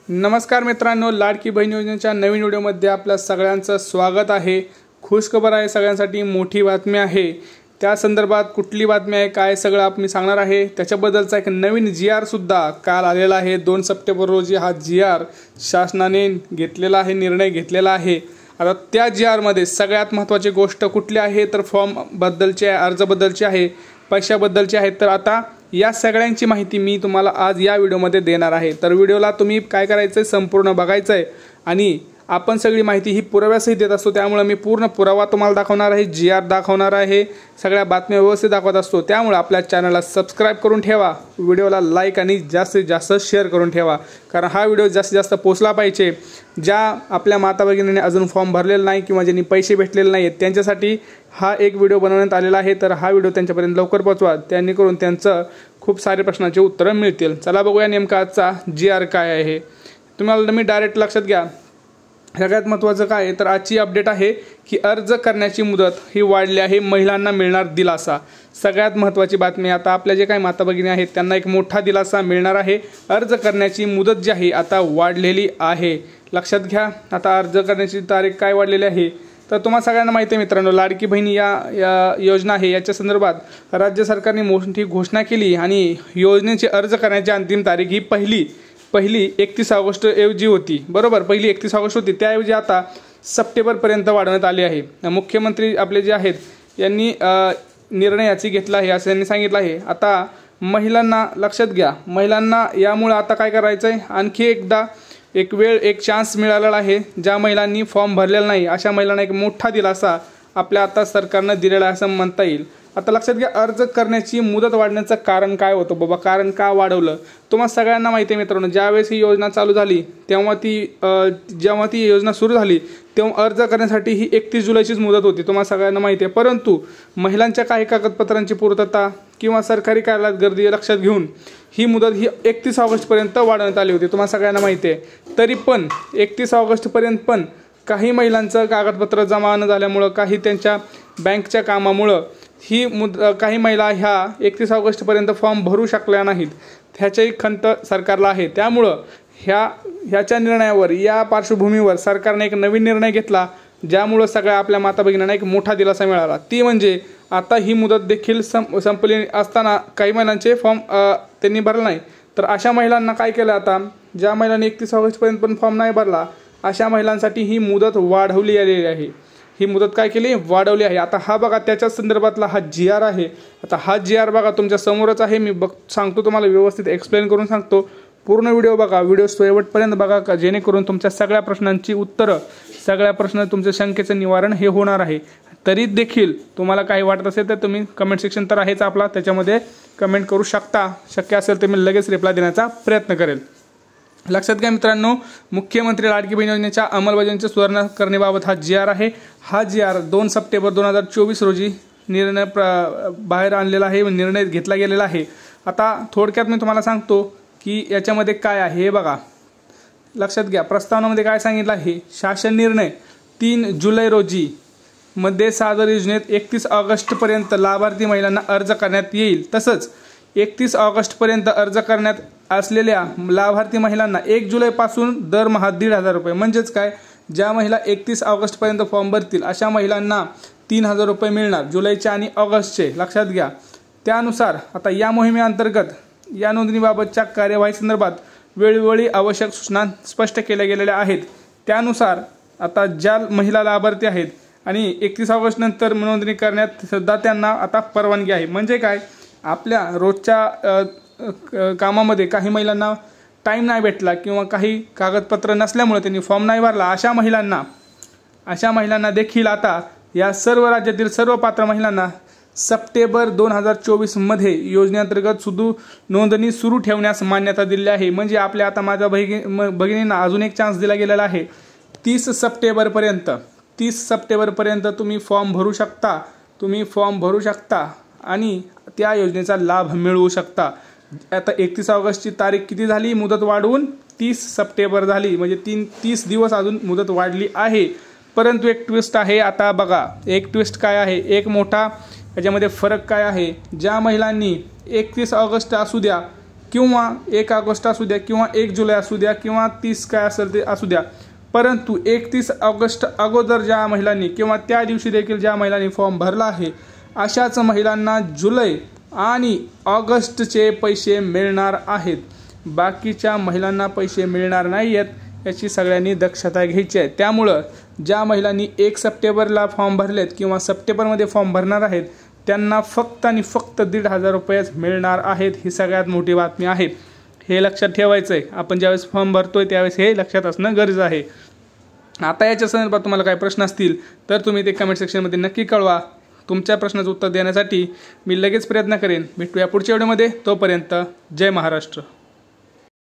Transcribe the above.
नमस्कार मित्रांनो, लाडकी बहीण योजनेच्या नवीन व्हिडिओमध्ये आपल्या सगळ्यांचं स्वागत आहे। खुशखबर आहे, सगळ्यांसाठी मोठी बातमी आहे। त्या संदर्भात कुठली बातमी आहे, काय सगळं मी सांगणार आहे। त्याच्याबद्दलचा एक नवीन GR सुद्धा काल आलेला आहे। 2 सप्टेंबर रोजी हा GR शासनाने घेतलेला आहे, निर्णय घेतलेला आहे। आता त्या GR मध्ये सगळ्यात महत्त्वाची गोष्ट कुठली आहे तर फॉर्म बद्दलची आहे, अर्ज बद्दलची आहे, पैशाबद्दलची आहे। तर आता या सगळ्यांची माहिती मी तुम्हाला आज या व्हिडिओमध्ये देणार आहे। तर व्हिडिओला तुम्ही काय करायचं संपूर्ण बघायचं आहे आणि आपण सगळी माहिती ही पुराव्यासहित देत असतो, त्यामुळे मी पूर्ण पुरावा तुम्हाला दाखवणार आहे, GR दाखवणार आहे, सगळ्या बातम्या व्यवस्थित दाखवत असतो। त्यामुळे आपल्या चॅनलला सबस्क्राइब करून ठेवा, व्हिडिओला लाईक आणि जास्तीत जास्त शेअर करून ठेवा, कारण हा व्हिडिओ जास्तीत जास्त पोहोचला पाहिजे। ज्या आपल्या माता भगिनींनी अजून फॉर्म भरलेला नाही किंवा ज्यांनी पैसे भेटलेले नाहीत त्यांच्यासाठी हा एक व्हिडिओ बनवण्यात आलेला आहे। तर हा व्हिडिओ त्यांच्यापर्यंत लवकर पोहोचवा, त्यांनी करून त्यांचं खूप सारे प्रश्नांची उत्तरं मिळतील। चला बघूया नेमका आजचा GR काय आहे। तुम्हाला मी डायरेक्ट लक्षात घ्या, सगळ्यात महत्त्वाचं काय आहे तर आजची अपडेट आहे की अर्ज करण्याची मुदत ही वाढली आहे, महिलांना मिळणार दिलासा। सगळ्यात महत्त्वाची बातमी, आता आपल्या जे काही माता भगिनी आहेत त्यांना एक मोठा दिलासा मिळणार आहे। अर्ज करण्याची मुदत जी आहे आता वाढलेली आहे, लक्षात घ्या। आता अर्ज करण्याची तारीख काय वाढलेली आहे तर तुम्हाला सगळ्यांना माहिती आहे मित्रांनो, लाडकी बहिणी या योजना आहे, याच्या संदर्भात राज्य सरकारने मोठी घोषणा केली आणि योजनेचे अर्ज करण्याची अंतिम तारीख ही पहिली 31 ऑगस्ट ऐवजी होती, बरोबर, पहिली 31 ऑगस्ट होती, त्याऐवजी आता सप्टेंबरपर्यंत वाढवण्यात आली आहे। मुख्यमंत्री आपले जे आहेत यांनी निर्णय याची घेतला आहे असं यांनी सांगितलं आहे। आता महिलांना लक्षात घ्या, महिलांना यामुळे आता काय करायचं आहे, आणखी एकदा एक चान्स मिळालेला आहे। ज्या महिलांनी फॉर्म भरलेला नाही अशा महिलांना एक मोठा दिलासा आपल्या आता सरकारने दिलेला आहे असं म्हणता येईल। आता लक्षात घ्या, अर्ज करण्याची मुदत वाढण्याचं कारण काय होतं बाबा, कारण का वाढवलं तुम्हाला सगळ्यांना माहिती आहे मित्रांनो। ज्यावेळेस ही योजना चालू झाली जेव्हा ती योजना सुरू झाली तेव्हा अर्ज करण्यासाठी ही 31 जुलैचीच मुदत होती, तुम्हाला सगळ्यांना माहिती आहे। परंतु महिलांच्या काही कागदपत्रांची पूर्तता किंवा सरकारी कार्यालयात गर्दी लक्षात घेऊन ही मुदत ही 31 ऑगस्टपर्यंत वाढवण्यात आली होती, तुम्हाला सगळ्यांना माहिती आहे। तरी पण 31 ऑगस्टपर्यंत पण काही महिलांचं कागदपत्र जमा न झाल्यामुळं, काही त्यांच्या बँकच्या कामामुळं काही महिला ह्या 31 ऑगस्टपर्यंत फॉर्म भरू शकल्या नाहीत, ह्याची खंत सरकारला आहे। त्यामुळं ह्याच्या निर्णयावर, या पार्श्वभूमीवर सरकारने एक नवीन निर्णय घेतला, ज्यामुळं सगळ्या आपल्या माता भगिनींना एक मोठा दिलासा मिळाला। ती म्हणजे आता ही मुदत देखील संपली असताना काही महिलांचे फॉर्म त्यांनी भरला नाही, तर अशा महिलांना काय केलं, आता ज्या महिलांनी 31 ऑगस्टपर्यंत पण फॉर्म नाही भरला अशा महिलांसाठी ही मुदत वाढवली आलेली आहे। ही मुदत काय केली, वाढवली आहे। आता हा बघा त्याच्या संदर्भातला हा GR आहे। आता हा GR बघा तुमच्या समोरच आहे, मी सांगतो तुम्हाला, व्यवस्थित एक्सप्लेन करून सांगतो। पूर्ण व्हिडिओ बघा, व्हिडिओ शेवटपर्यंत बघा, का जेणेकरून तुमच्या सगळ्या प्रश्नांची उत्तरं, सगळ्या प्रश्न तुमच्या शंकेचं निवारण हे होणार आहे। तरी देखील तुम्हाला काही वाटत असेल तर तुम्ही कमेंट सेक्शन तर आहेच आपला, त्याच्यामध्ये कमेंट करू शकता। शक्य असेल तर मी लगेच रिप्लाय देण्याचा प्रयत्न करेल। लक्षात घ्या मित्रांनो, मुख्यमंत्री लाडकी बहीण योजनेच्या अंमलबजावणीची सुधारणा करण्याबाबत हा GR आहे। हा GR 2 सप्टेंबर 2024 रोजी निर्णय बाहेर आणलेला आहे, निर्णय घेतला गेलेला आहे। आता थोडक्यात मी तुम्हाला सांगतो की याच्यामध्ये काय आहे हे बघा, लक्षात घ्या। प्रस्तावनेमध्ये काय सांगितलं आहे, शासन निर्णय 3 जुलै रोजी मध्ये सादर योजनेत 31 ऑगस्टपर्यंत लाभार्थी महिलांना अर्ज करण्यात येईल। तसंच 31 ऑगस्टपर्यंत अर्ज करण्यात असलेल्या लाभार्थी महिलांना 1 जुलैपासून दरमहा 1,500 रुपये, म्हणजेच काय, ज्या महिला 31 ऑगस्टपर्यंत फॉर्म भरतील अशा महिलांना 3,000 रुपये मिळणार, जुलैचे आणि ऑगस्टचे, लक्षात घ्या। त्यानुसार आता या मोहिमेअंतर्गत या नोंदणीबाबतच्या कार्यवाही संदर्भात वेळोवेळी आवश्यक सूचना स्पष्ट केल्या गेलेल्या आहेत। त्यानुसार आता ज्या महिला लाभार्थी आहेत आणि 31 ऑगस्ट नंतर नोंदणी करण्यात सुद्धा त्यांना आता परवानगी आहे। म्हणजे काय, आपल्या रोजच्या कामामध्ये काही महिलांना टाईम नाही भेटला किंवा काही कागदपत्र नसल्यामुळे त्यांनी फॉर्म नाही भरला, अशा महिलांना देखील आता या सर्व राज्यातील सर्व पात्र महिलांना सप्टेंबर 2024 मध्ये योजनेअंतर्गत नोंदणी सुरू ठेवण्यास मान्यता दिली आहे। म्हणजे आपल्या आता माझ्या भगिनींना अजून एक चान्स दिला गेलेला आहे। 30 सप्टेंबरपर्यंत तुम्ही फॉर्म भरू शकता आणि त्या योजनेचा लाभ मिळवू शकता। आता 31 ऑगस्टची तारीख किती झाली, मुदत वाढवून 30 सप्टेंबर झाली, म्हणजे 30 दिवस अजून मुदत वाढली आहे। परंतु एक ट्विस्ट आहे, आता बघा एक ट्विस्ट काय आहे, एक मोठा याच्यामध्ये फरक काय आहे। ज्या महिलांनी 31 ऑगस्ट असू द्या किंवा 1 ऑगस्ट असू द्या किंवा 1 जुलै असू द्या किंवा 30 काय असेल ते असू द्या, परंतु 31 ऑगस्ट अगोदर ज्या महिलांनी किंवा त्या दिवशी देखील ज्या महिलांनी फॉर्म भरला आहे अशाच महिलांना जुलै आणि ऑगस्टचे पैसे मिळणार आहेत. बाकीच्या महिलांना पैसे मिळणार नाही आहेत याची सगळ्यांनी दक्षता घ्यायची आहे. त्यामुळं ज्या महिलांनी 1 सप्टेंबरला फॉर्म भरलेत किंवा सप्टेंबरमध्ये फॉर्म भरणार आहेत त्यांना फक्त आणि फक्त 1,500 रुपयेच मिळणार आहेत. ही सगळ्यात मोठी बातमी आहे. हे लक्षात ठेवायचं आहे. आपण ज्यावेळेस फॉर्म भरतोय त्यावेळेस हे लक्षात असणं गरजेचं आहे. आता याच्या संदर्भात तुम्हाला काही प्रश्न असतील तर तुम्ही ते कमेंट सेक्शनमध्ये नक्की कळवा. तुमच्या प्रश्नाचं उत्तर देण्यासाठी मी लगेच प्रयत्न करेन. भेटूया पुढच्या व्हिडिओमध्ये. तोपर्यंत जय महाराष्ट्र.